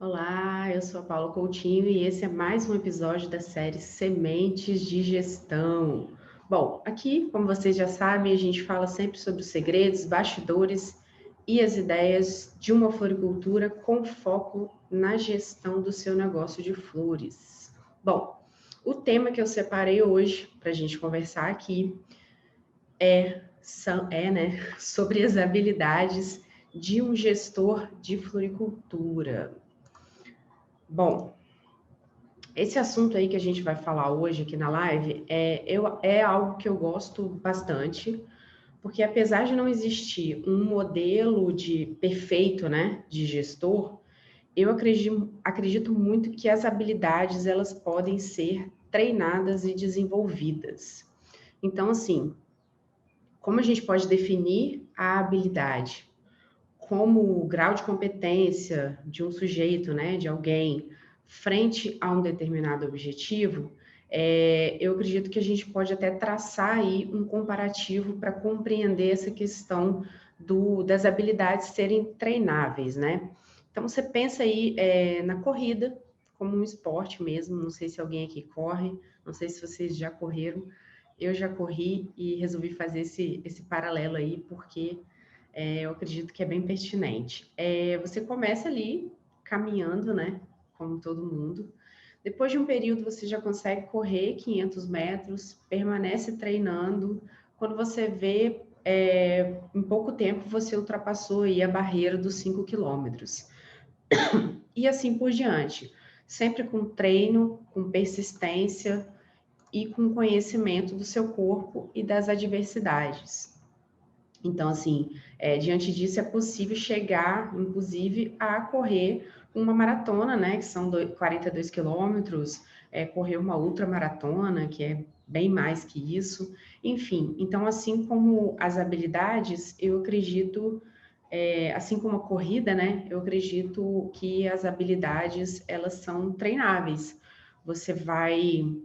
Olá, eu sou a Paula Coutinho e esse é mais um episódio da série Sementes de Gestão. Bom, aqui, como vocês já sabem, a gente fala sempre sobre os segredos, bastidores e as ideias de uma floricultura com foco na gestão do seu negócio de flores. Bom, o tema que eu separei hoje para a gente conversar aqui sobre as habilidades de um gestor de floricultura. Bom, esse assunto aí que a gente vai falar hoje aqui na live é algo que eu gosto bastante, porque apesar de não existir um modelo de perfeito, né, de gestor, eu acredito muito que as habilidades elas podem ser treinadas e desenvolvidas. Então, assim, como a gente pode definir a habilidade? Como o grau de competência de um sujeito, né, de alguém, frente a um determinado objetivo, eu acredito que a gente pode até traçar aí um comparativo para compreender essa questão das habilidades serem treináveis, né? Então, você pensa aí na corrida como um esporte mesmo, não sei se alguém aqui corre, não sei se vocês já correram, eu já corri e resolvi fazer esse paralelo aí, porque eu acredito que é bem pertinente. Você começa ali caminhando, né? Como todo mundo. Depois de um período, você já consegue correr 500 metros, permanece treinando. Quando você vê, em pouco tempo, você ultrapassou aí a barreira dos 5 quilômetros. E assim por diante. Sempre com treino, com persistência e com conhecimento do seu corpo e das adversidades. Então, assim, diante disso é possível chegar, inclusive, a correr uma maratona, né, que são 42 quilômetros, correr uma ultramaratona, que é bem mais que isso. Enfim, então, assim como as habilidades, eu acredito, assim como a corrida, né, eu acredito que as habilidades, elas são treináveis. Você vai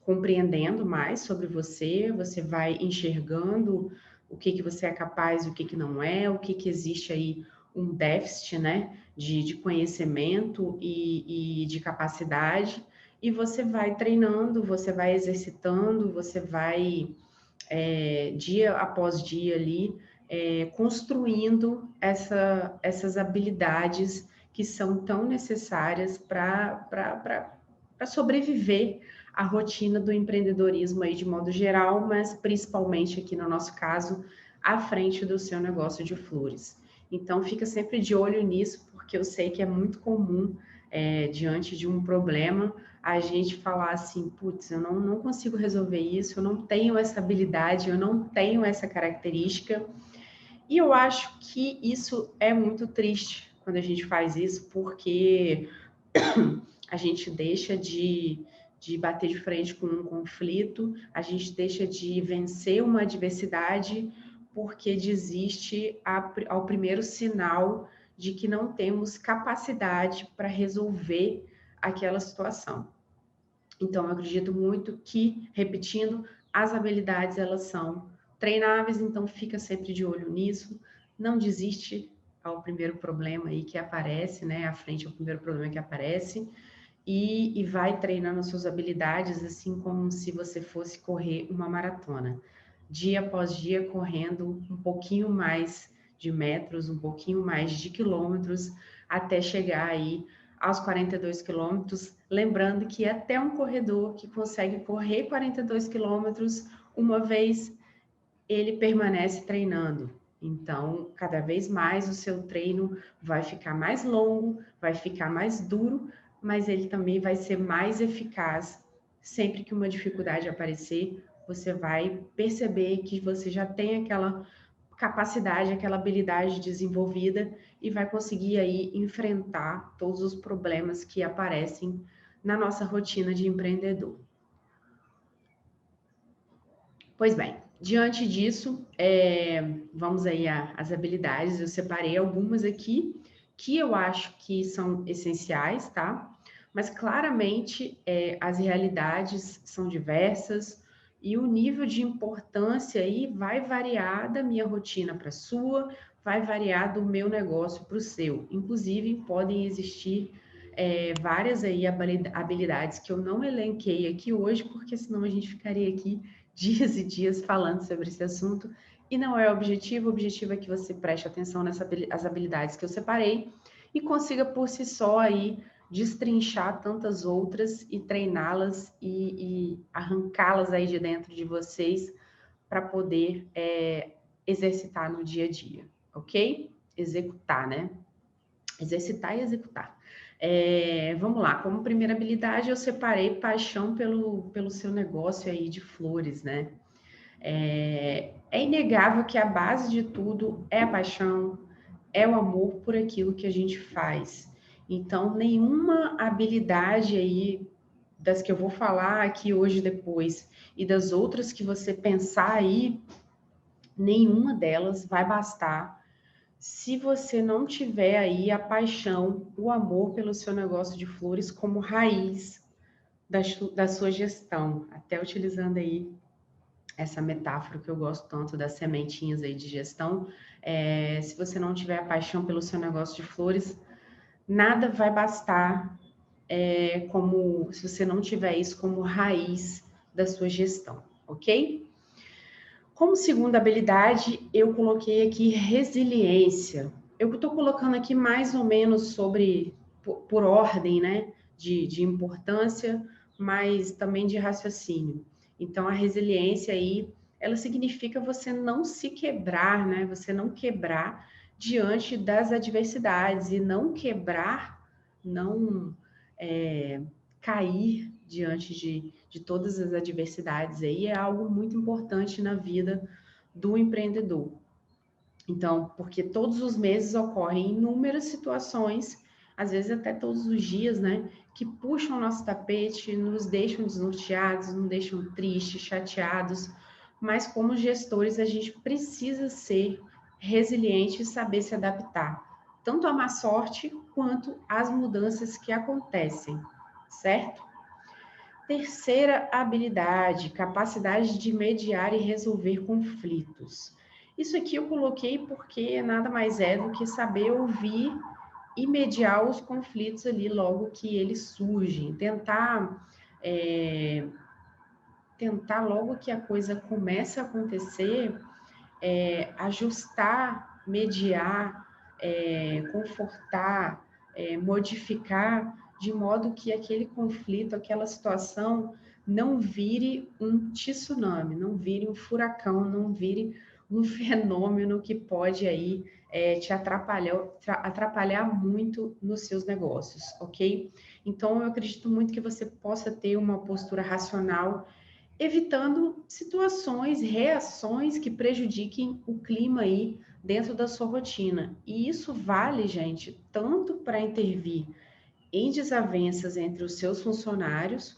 compreendendo mais sobre você, você vai enxergando o que você é capaz, o que não é, o que existe aí um déficit, né, de conhecimento e de capacidade, e você vai treinando, você vai exercitando, você vai, dia após dia ali, construindo essas habilidades que são tão necessárias para sobreviver à rotina do empreendedorismo aí de modo geral, mas principalmente aqui no nosso caso, à frente do seu negócio de flores. Então, fica sempre de olho nisso, porque eu sei que é muito comum, diante de um problema, a gente falar assim, putz, eu não consigo resolver isso, eu não tenho essa habilidade, eu não tenho essa característica, e eu acho que isso é muito triste quando a gente faz isso, porque a gente deixa de bater de frente com um conflito, a gente deixa de vencer uma adversidade porque desiste ao primeiro sinal de que não temos capacidade para resolver aquela situação. Então, eu acredito muito que, repetindo, as habilidades elas são treináveis, então fica sempre de olho nisso, não desiste ao primeiro problema aí que aparece, né? À frente ao primeiro problema que aparece, e vai treinando as suas habilidades, assim como se você fosse correr uma maratona. Dia após dia, correndo um pouquinho mais de metros, um pouquinho mais de quilômetros, até chegar aí aos 42 quilômetros. Lembrando que até um corredor que consegue correr 42 quilômetros uma vez, ele permanece treinando. Então, cada vez mais o seu treino vai ficar mais longo, vai ficar mais duro, mas ele também vai ser mais eficaz. Sempre que uma dificuldade aparecer, você vai perceber que você já tem aquela capacidade, aquela habilidade desenvolvida e vai conseguir aí enfrentar todos os problemas que aparecem na nossa rotina de empreendedor. Pois bem, diante disso, vamos aí às habilidades. Eu separei algumas aqui que eu acho que são essenciais, tá? Mas claramente as realidades são diversas e o nível de importância aí vai variar da minha rotina para a sua, vai variar do meu negócio para o seu. Inclusive, podem existir várias aí habilidades que eu não elenquei aqui hoje, porque senão a gente ficaria aqui dias e dias falando sobre esse assunto, e não é o objetivo é que você preste atenção nessas habilidades que eu separei e consiga por si só aí destrinchar tantas outras e treiná-las e arrancá-las aí de dentro de vocês para poder exercitar no dia a dia, ok? Executar, né? Exercitar e executar. Vamos lá, como primeira habilidade eu separei paixão pelo seu negócio aí de flores, né? É inegável que a base de tudo é a paixão, é o amor por aquilo que a gente faz. Então, nenhuma habilidade aí das que eu vou falar aqui hoje depois e das outras que você pensar aí, nenhuma delas vai bastar se você não tiver aí a paixão, o amor pelo seu negócio de flores como raiz da sua gestão. Até utilizando aí essa metáfora que eu gosto tanto das sementinhas aí de gestão, se você não tiver a paixão pelo seu negócio de flores, nada vai bastar como se você não tiver isso como raiz da sua gestão, ok? Como segunda habilidade, eu coloquei aqui resiliência. Eu estou colocando aqui mais ou menos por ordem, né, de importância, mas também de raciocínio. Então, a resiliência aí, ela significa você não se quebrar, né, você não quebrar diante das adversidades e não quebrar, não cair diante de todas as adversidades aí é algo muito importante na vida do empreendedor. Então, porque todos os meses ocorrem inúmeras situações, às vezes até todos os dias, né, que puxam o nosso tapete, nos deixam desnorteados, nos deixam tristes, chateados, mas como gestores a gente precisa ser resiliente e saber se adaptar, tanto à má sorte quanto às mudanças que acontecem, certo? Terceira habilidade, capacidade de mediar e resolver conflitos. Isso aqui eu coloquei porque nada mais é do que saber ouvir e mediar os conflitos ali logo que eles surgem. Tentar logo que a coisa começa a acontecer, ajustar, mediar, confortar, modificar, de modo que aquele conflito, aquela situação não vire um tsunami, não vire um furacão, não vire um fenômeno que pode aí te atrapalhar muito nos seus negócios, ok? Então, eu acredito muito que você possa ter uma postura racional, evitando situações, reações que prejudiquem o clima aí dentro da sua rotina. E isso vale, gente, tanto para intervir em desavenças entre os seus funcionários,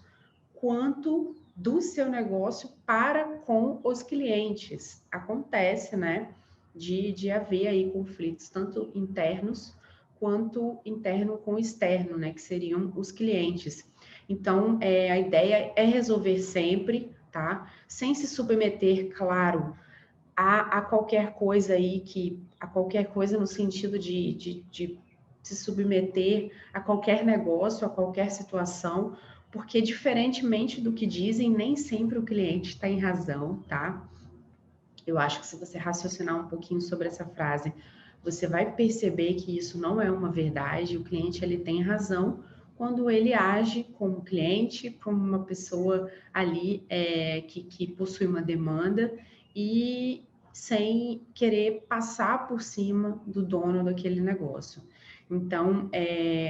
quanto do seu negócio para com os clientes. Acontece, né, de haver aí conflitos, tanto internos quanto interno com externo, né, que seriam os clientes. Então, a ideia é resolver sempre, tá? Sem se submeter, claro, a qualquer coisa aí, a qualquer coisa no sentido de se submeter a qualquer negócio, a qualquer situação, porque diferentemente do que dizem, nem sempre o cliente está em razão, tá? Eu acho que se você raciocinar um pouquinho sobre essa frase, você vai perceber que isso não é uma verdade, o cliente ele tem razão quando ele age como cliente, como uma pessoa ali que possui uma demanda e sem querer passar por cima do dono daquele negócio. Então,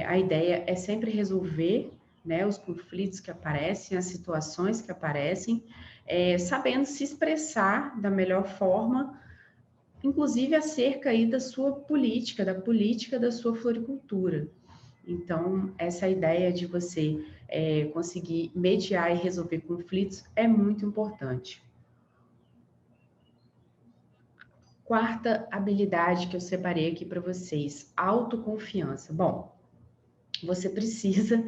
a ideia é sempre resolver, né, os conflitos que aparecem, as situações que aparecem, sabendo se expressar da melhor forma, inclusive acerca aí da sua política, da política da sua floricultura. Então, essa ideia de você conseguir mediar e resolver conflitos é muito importante. Quarta habilidade que eu separei aqui para vocês, autoconfiança. Bom, você precisa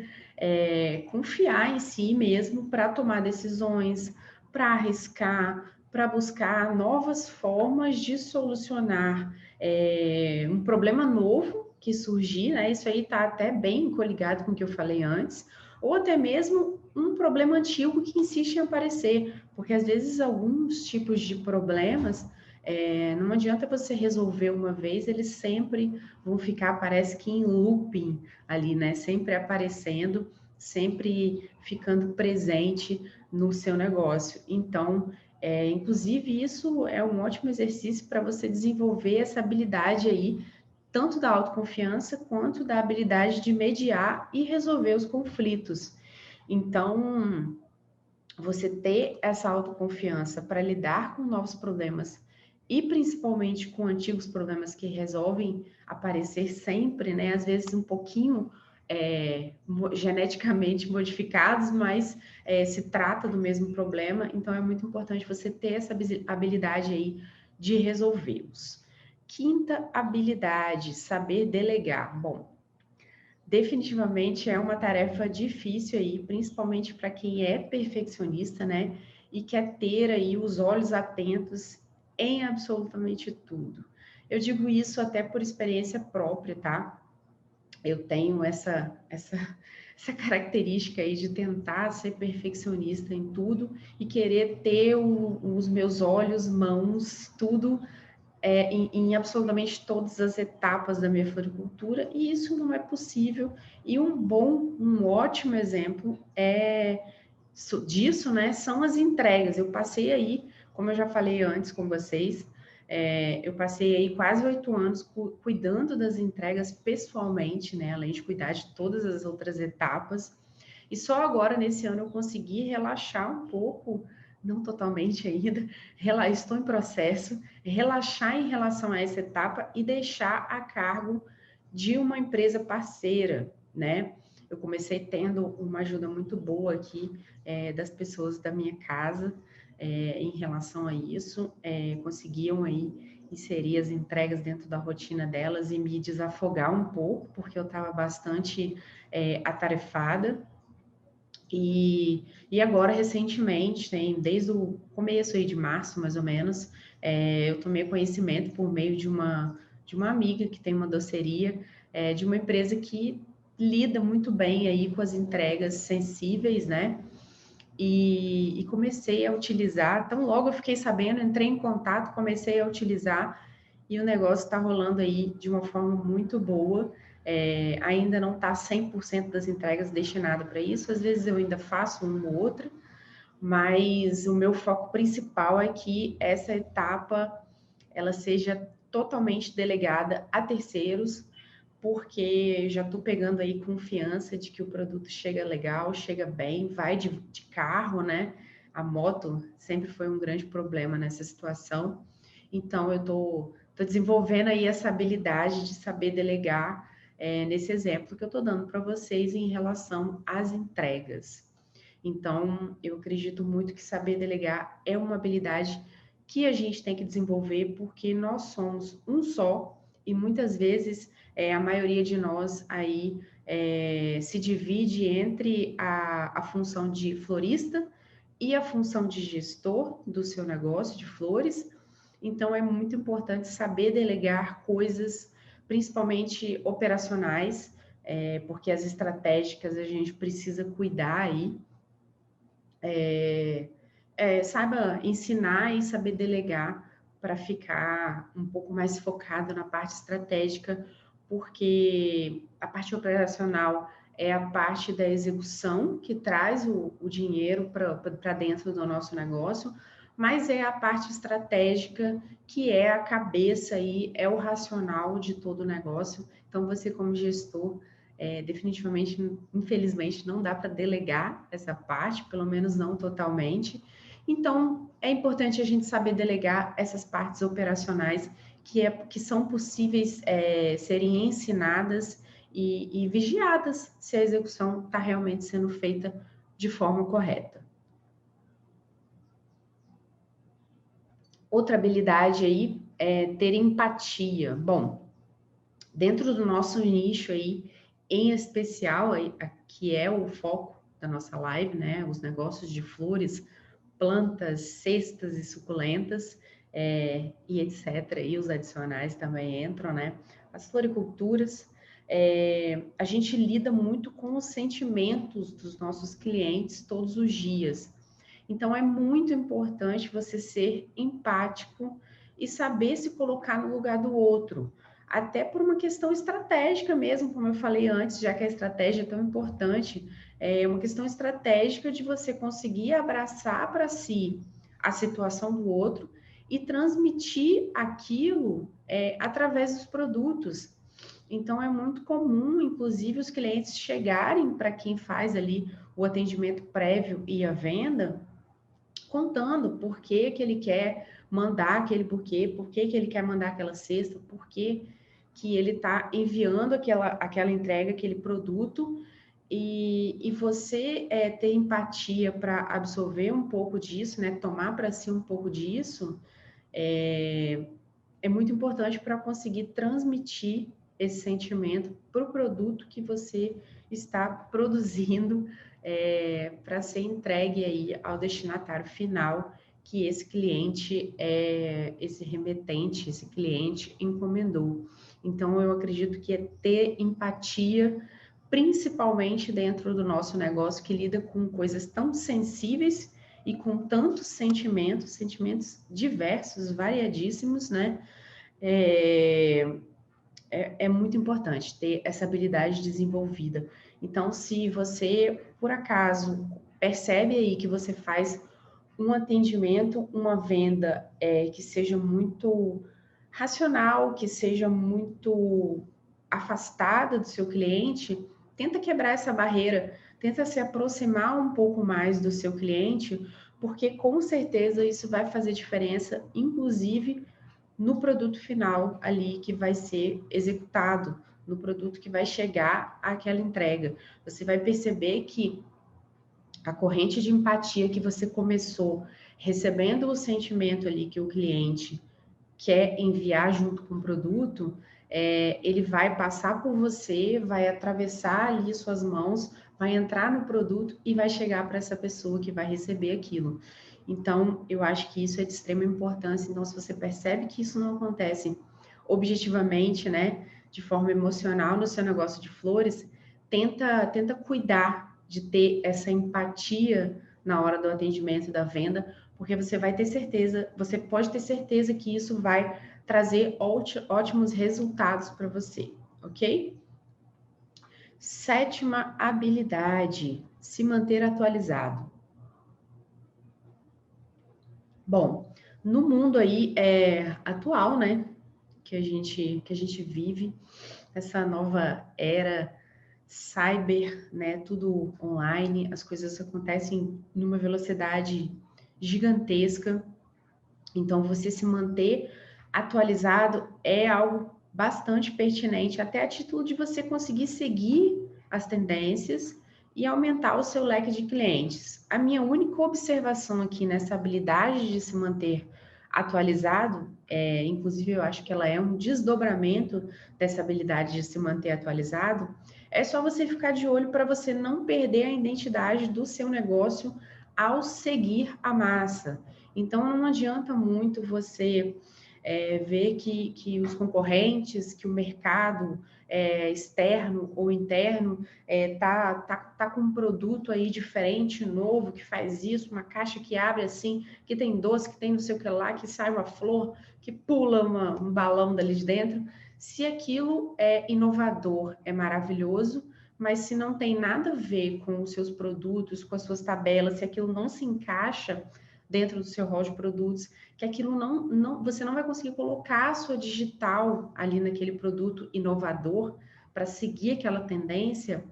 confiar em si mesmo para tomar decisões, para arriscar, para buscar novas formas de solucionar um problema novo que surgir, né? Isso aí está até bem coligado com o que eu falei antes, ou até mesmo um problema antigo que insiste em aparecer, porque às vezes alguns tipos de problemas, não adianta você resolver uma vez, eles sempre vão ficar, parece que em looping ali, né? Sempre aparecendo, sempre ficando presente no seu negócio. Então, inclusive, isso é um ótimo exercício para você desenvolver essa habilidade aí, tanto da autoconfiança quanto da habilidade de mediar e resolver os conflitos. Então, você ter essa autoconfiança para lidar com novos problemas e principalmente com antigos problemas que resolvem aparecer sempre, né? Às vezes um pouquinho geneticamente modificados, mas se trata do mesmo problema, então é muito importante você ter essa habilidade aí de resolvê-los. Quinta habilidade, saber delegar. Bom, definitivamente é uma tarefa difícil aí, principalmente para quem é perfeccionista, né? E quer ter aí os olhos atentos em absolutamente tudo. Eu digo isso até por experiência própria, tá? Eu tenho essa característica aí de tentar ser perfeccionista em tudo e querer ter os meus olhos, mãos, tudo em absolutamente todas as etapas da minha floricultura, e isso não é possível. E um ótimo exemplo disso, né, são as entregas. Eu passei aí, como eu já falei antes com vocês, eu passei aí quase 8 anos cuidando das entregas pessoalmente, né, além de cuidar de todas as outras etapas. E só agora, nesse ano, eu consegui relaxar um pouco, não totalmente ainda, estou em processo, relaxar em relação a essa etapa e deixar a cargo de uma empresa parceira, né? Eu comecei tendo uma ajuda muito boa aqui das pessoas da minha casa em relação a isso, conseguiam aí inserir as entregas dentro da rotina delas e me desafogar um pouco, porque eu estava bastante atarefada. E agora, recentemente, desde o começo aí de março, mais ou menos, eu tomei conhecimento por meio de uma amiga que tem uma doceria, de uma empresa que lida muito bem aí com as entregas sensíveis, né? E comecei a utilizar. Então, logo eu fiquei sabendo, entrei em contato, comecei a utilizar e o negócio está rolando aí de uma forma muito boa. Ainda não está 100% das entregas destinado para isso, às vezes eu ainda faço uma ou outra, mas o meu foco principal é que essa etapa ela seja totalmente delegada a terceiros, porque já estou pegando aí confiança de que o produto chega legal, chega bem, vai de carro, né? A moto sempre foi um grande problema nessa situação. Então, eu estou desenvolvendo aí essa habilidade de saber delegar nesse exemplo que eu estou dando para vocês em relação às entregas. Então, eu acredito muito que saber delegar é uma habilidade que a gente tem que desenvolver porque nós somos um só e muitas vezes a maioria de nós aí se divide entre a função de florista e a função de gestor do seu negócio de flores. Então, é muito importante saber delegar coisas, principalmente operacionais, porque as estratégicas a gente precisa cuidar aí. Saiba ensinar e saber delegar para ficar um pouco mais focado na parte estratégica, porque a parte operacional é a parte da execução que traz o dinheiro para dentro do nosso negócio, mas é a parte estratégica que é a cabeça e é o racional de todo o negócio. Então, você como gestor, definitivamente, infelizmente, não dá para delegar essa parte, pelo menos não totalmente. Então, é importante a gente saber delegar essas partes operacionais que são possíveis serem ensinadas e vigiadas se a execução está realmente sendo feita de forma correta. Outra habilidade aí é ter empatia. Bom, dentro do nosso nicho aí, em especial, que é o foco da nossa live, né? Os negócios de flores, plantas, cestas e suculentas, e etc. E os adicionais também entram, né? As floriculturas. a gente lida muito com os sentimentos dos nossos clientes todos os dias. Então, é muito importante você ser empático e saber se colocar no lugar do outro, até por uma questão estratégica mesmo, como eu falei antes, já que a estratégia é tão importante, é uma questão estratégica de você conseguir abraçar para si a situação do outro e transmitir aquilo através dos produtos. Então, é muito comum, inclusive, os clientes chegarem para quem faz ali o atendimento prévio e a venda, contando por que que ele quer mandar aquele buquê, por que que ele quer mandar aquela cesta, por que que ele está enviando aquela entrega, aquele produto, e você ter empatia para absorver um pouco disso, né, tomar para si um pouco disso, é muito importante para conseguir transmitir esse sentimento para o produto que você está produzindo para ser entregue aí ao destinatário final que esse cliente, esse remetente, esse cliente encomendou. Então, eu acredito que é ter empatia, principalmente dentro do nosso negócio que lida com coisas tão sensíveis e com tantos sentimentos, sentimentos diversos, variadíssimos, né? É muito importante ter essa habilidade desenvolvida. Então, se você, por acaso, percebe aí que você faz um atendimento, uma venda que seja muito racional, que seja muito afastada do seu cliente, tenta quebrar essa barreira, tenta se aproximar um pouco mais do seu cliente, porque com certeza isso vai fazer diferença, inclusive no produto final ali que vai ser executado, no produto que vai chegar àquela entrega. Você vai perceber que a corrente de empatia que você começou recebendo o sentimento ali que o cliente quer enviar junto com o produto, ele vai passar por você, vai atravessar ali suas mãos, vai entrar no produto e vai chegar para essa pessoa que vai receber aquilo. Então, eu acho que isso é de extrema importância. Então, se você percebe que isso não acontece objetivamente, né, de forma emocional no seu negócio de flores, tenta cuidar de ter essa empatia na hora do atendimento da venda, porque você vai ter certeza, você pode ter certeza que isso vai trazer ótimos resultados para você, ok? Sétima habilidade, se manter atualizado. Bom, no mundo aí atual, né, que a gente vive, essa nova era cyber, né, tudo online, as coisas acontecem numa velocidade gigantesca. Então, você se manter atualizado é algo bastante pertinente, até a título de você conseguir seguir as tendências e aumentar o seu leque de clientes. A minha única observação aqui nessa habilidade de se manter atualizado, inclusive eu acho que ela é um desdobramento dessa habilidade de se manter atualizado, é só você ficar de olho para você não perder a identidade do seu negócio ao seguir a massa. Então, não adianta muito você ver que os concorrentes, que o mercado externo ou interno tá com um produto aí diferente, novo, que faz isso, uma caixa que abre assim, que tem doce, que tem não sei o que lá, que sai uma flor, que pula um balão dali de dentro. Se aquilo é inovador, é maravilhoso, mas se não tem nada a ver com os seus produtos, com as suas tabelas, se aquilo não se encaixa dentro do seu hall de produtos, que aquilo você não vai conseguir colocar a sua digital ali naquele produto inovador para seguir aquela tendência,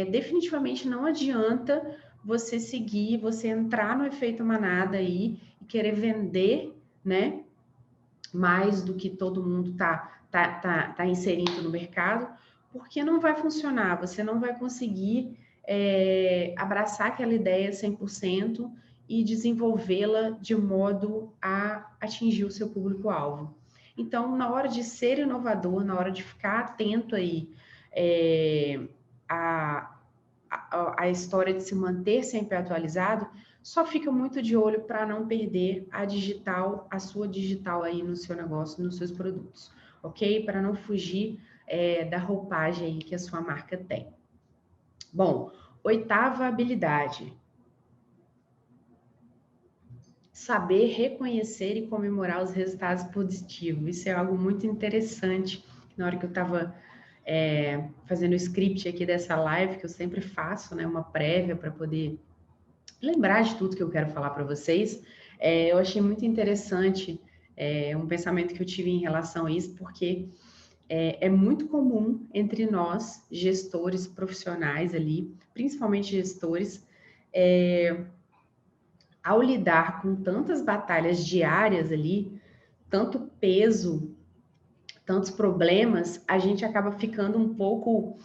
definitivamente não adianta você seguir, você entrar no efeito manada aí e querer vender, né, mais do que todo mundo tá inserindo no mercado, porque não vai funcionar, você não vai conseguir abraçar aquela ideia 100% e desenvolvê-la de modo a atingir o seu público-alvo. Então, na hora de ser inovador, na hora de ficar atento aí a história de se manter sempre atualizado, só fica muito de olho para não perder a sua digital aí no seu negócio, nos seus produtos, ok? Para não fugir da roupagem aí que a sua marca tem. Bom, 8ª habilidade. Saber reconhecer e comemorar os resultados positivos. Isso é algo muito interessante. Na hora que eu estava fazendo o script aqui dessa live, que eu sempre faço, né, uma prévia para poder lembrar de tudo que eu quero falar para vocês, eu achei muito interessante um pensamento que eu tive em relação a isso, porque é muito comum entre nós, gestores profissionais ali, principalmente gestores, ao lidar com tantas batalhas diárias ali, tanto peso, tantos problemas, a gente acaba ficando um pouco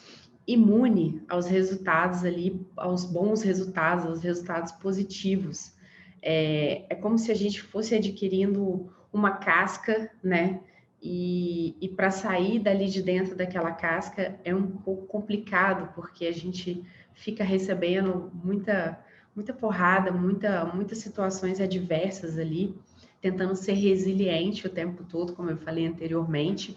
imune aos resultados ali, aos bons resultados, aos resultados positivos. É como se a gente fosse adquirindo uma casca, né? E para sair dali de dentro daquela casca é um pouco complicado, porque a gente fica recebendo muita porrada, muitas situações adversas ali, tentando ser resiliente o tempo todo, como eu falei anteriormente.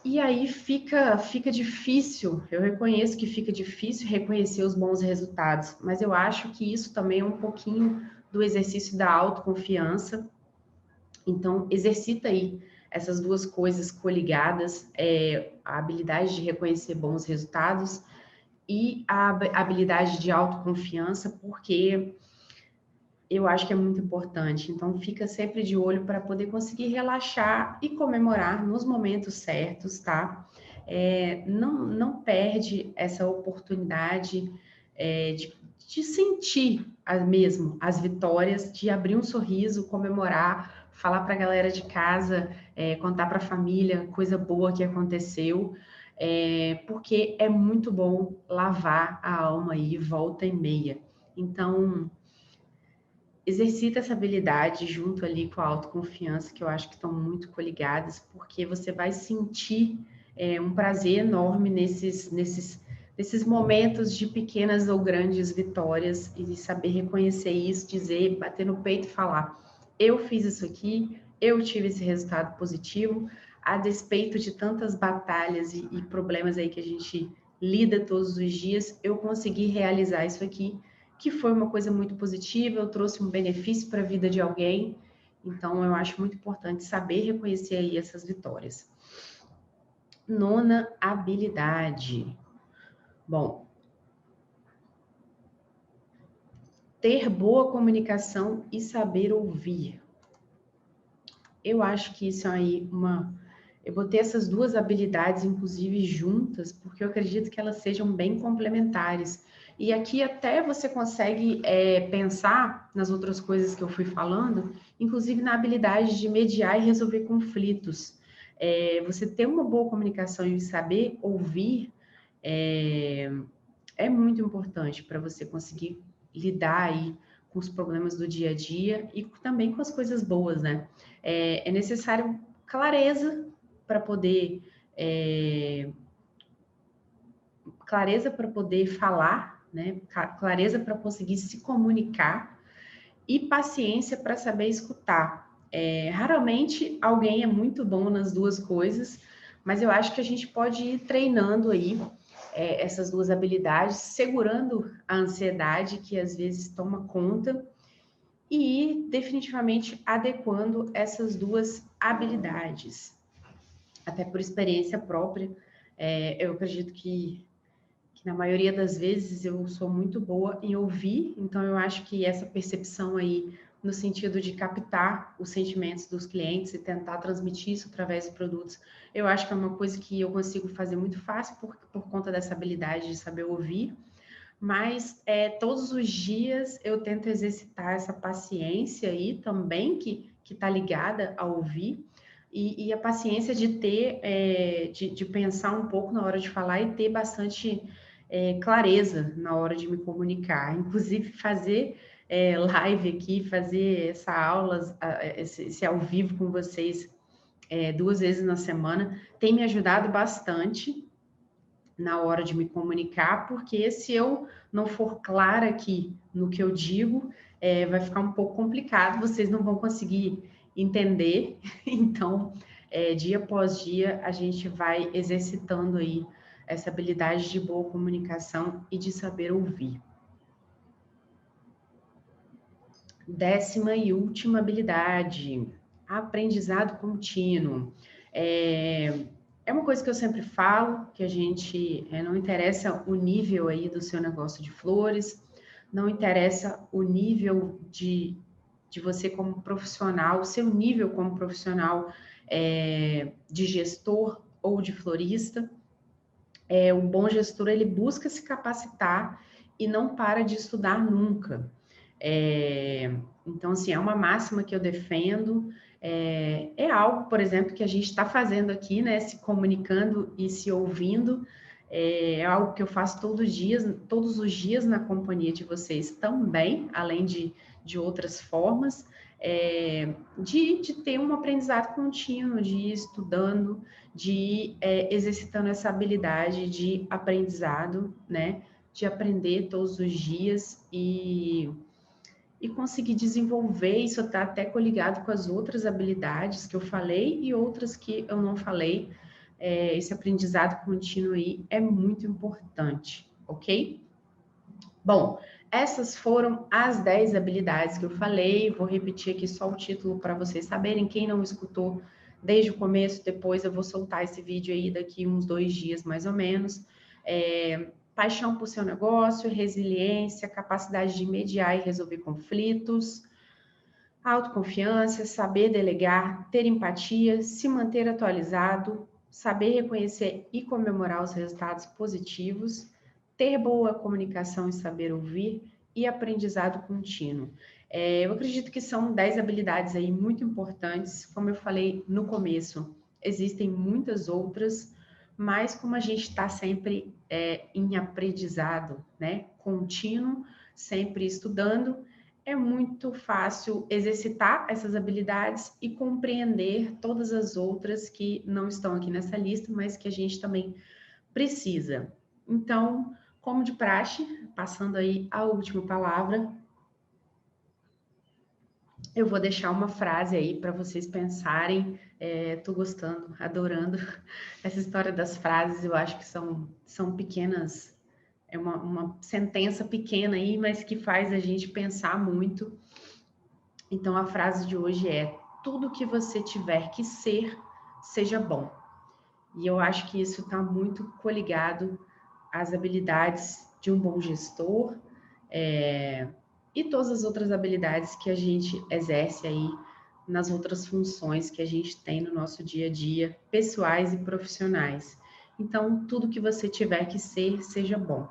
E aí fica difícil, eu reconheço que fica difícil reconhecer os bons resultados, mas eu acho que isso também é um pouquinho do exercício da autoconfiança. Então, exercita aí essas duas coisas coligadas, a habilidade de reconhecer bons resultados e a habilidade de autoconfiança, porque eu acho que é muito importante. Então, fica sempre de olho para poder conseguir relaxar e comemorar nos momentos certos, tá? Não perde essa oportunidade de sentir mesmo as vitórias, de abrir um sorriso, comemorar, falar para a galera de casa, contar para a família coisa boa que aconteceu, porque é muito bom lavar a alma aí, volta e meia. Então, exercita essa habilidade junto ali com a autoconfiança, que eu acho que estão muito coligadas, porque você vai sentir um prazer enorme nesses momentos de pequenas ou grandes vitórias e saber reconhecer isso, dizer, bater no peito e falar: eu fiz isso aqui, eu tive esse resultado positivo, a despeito de tantas batalhas e problemas aí que a gente lida todos os dias, eu consegui realizar isso aqui, que foi uma coisa muito positiva, eu trouxe um benefício para a vida de alguém. Então, eu acho muito importante saber reconhecer aí essas vitórias. 9ª habilidade. Bom, ter boa comunicação e saber ouvir. Eu acho que isso aí eu botei essas duas habilidades, inclusive, juntas, porque eu acredito que elas sejam bem complementares. E aqui até você consegue pensar nas outras coisas que eu fui falando, inclusive na habilidade de mediar e resolver conflitos. Você ter uma boa comunicação e saber ouvir é muito importante para você conseguir lidar aí com os problemas do dia a dia e também com as coisas boas, né? É necessário clareza para poder falar, né? Clareza para conseguir se comunicar e paciência para saber escutar. Raramente alguém é muito bom nas duas coisas, mas eu acho que a gente pode ir treinando aí essas duas habilidades, segurando a ansiedade que às vezes toma conta e ir definitivamente adequando essas duas habilidades. Até por experiência própria, eu acredito que na maioria das vezes eu sou muito boa em ouvir, então eu acho que essa percepção aí, no sentido de captar os sentimentos dos clientes e tentar transmitir isso através dos produtos, eu acho que é uma coisa que eu consigo fazer muito fácil por conta dessa habilidade de saber ouvir, mas todos os dias eu tento exercitar essa paciência aí também, que está ligada a ouvir, e a paciência de ter, de pensar um pouco na hora de falar e ter bastante clareza na hora de me comunicar. Inclusive, fazer live aqui, fazer essa aula, esse ao vivo com vocês 2 vezes na semana, tem me ajudado bastante na hora de me comunicar, porque se eu não for clara aqui no que eu digo, vai ficar um pouco complicado, vocês não vão conseguir entender. Então, dia após dia, a gente vai exercitando aí essa habilidade de boa comunicação e de saber ouvir. 10ª e última habilidade, aprendizado contínuo. É uma coisa que eu sempre falo, que a gente, não interessa o nível aí do seu negócio de flores, não interessa o nível de você como profissional, o seu nível como profissional de gestor ou de florista. Um bom gestor, ele busca se capacitar e não para de estudar nunca. Então, assim, é uma máxima que eu defendo, é algo, por exemplo, que a gente está fazendo aqui, né, se comunicando e se ouvindo, é algo que eu faço todos os dias na companhia de vocês também, além de outras formas, de ter um aprendizado contínuo, de ir estudando, de ir exercitando essa habilidade de aprendizado, né, de aprender todos os dias e conseguir desenvolver, isso está até coligado com as outras habilidades que eu falei e outras que eu não falei. Esse aprendizado contínuo aí é muito importante, ok? Bom, essas foram as 10 habilidades que eu falei. Vou repetir aqui só o título para vocês saberem. Quem não escutou desde o começo, depois eu vou soltar esse vídeo aí daqui uns 2 dias, mais ou menos. Paixão por seu negócio, resiliência, capacidade de mediar e resolver conflitos, autoconfiança, saber delegar, ter empatia, se manter atualizado, saber reconhecer e comemorar os resultados positivos, ter boa comunicação e saber ouvir e aprendizado contínuo. Eu acredito que são 10 habilidades aí muito importantes. Como eu falei no começo, existem muitas outras, mas como a gente está sempre em aprendizado, né, contínuo, sempre estudando, é muito fácil exercitar essas habilidades e compreender todas as outras que não estão aqui nessa lista, mas que a gente também precisa. Então, como de praxe, passando aí a última palavra, eu vou deixar uma frase aí para vocês pensarem. Tô gostando, adorando essa história das frases. Eu acho que são pequenas, é uma sentença pequena aí, mas que faz a gente pensar muito. Então, a frase de hoje é: tudo que você tiver que ser, seja bom. E eu acho que isso está muito coligado às habilidades de um bom gestor, e todas as outras habilidades que a gente exerce aí nas outras funções que a gente tem no nosso dia a dia, pessoais e profissionais. Então, tudo que você tiver que ser, seja bom,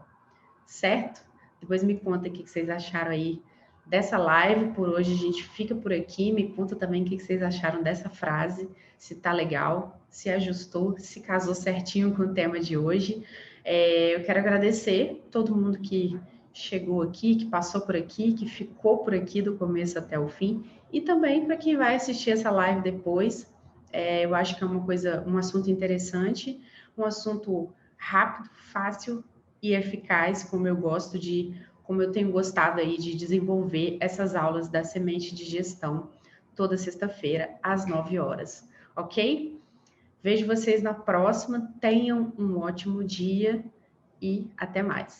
certo? Depois me conta o que vocês acharam aí dessa live. Por hoje a gente fica por aqui. Me conta também o que vocês acharam dessa frase, se tá legal, se ajustou, se casou certinho com o tema de hoje. Eu quero agradecer todo mundo que chegou aqui, que passou por aqui, que ficou por aqui do começo até o fim, e também para quem vai assistir essa live depois. Eu acho que é um assunto interessante, um assunto rápido, fácil e eficaz, como eu tenho gostado aí de desenvolver essas aulas da semente de gestão toda sexta-feira às 9 horas, ok? Vejo vocês na próxima. Tenham um ótimo dia e até mais.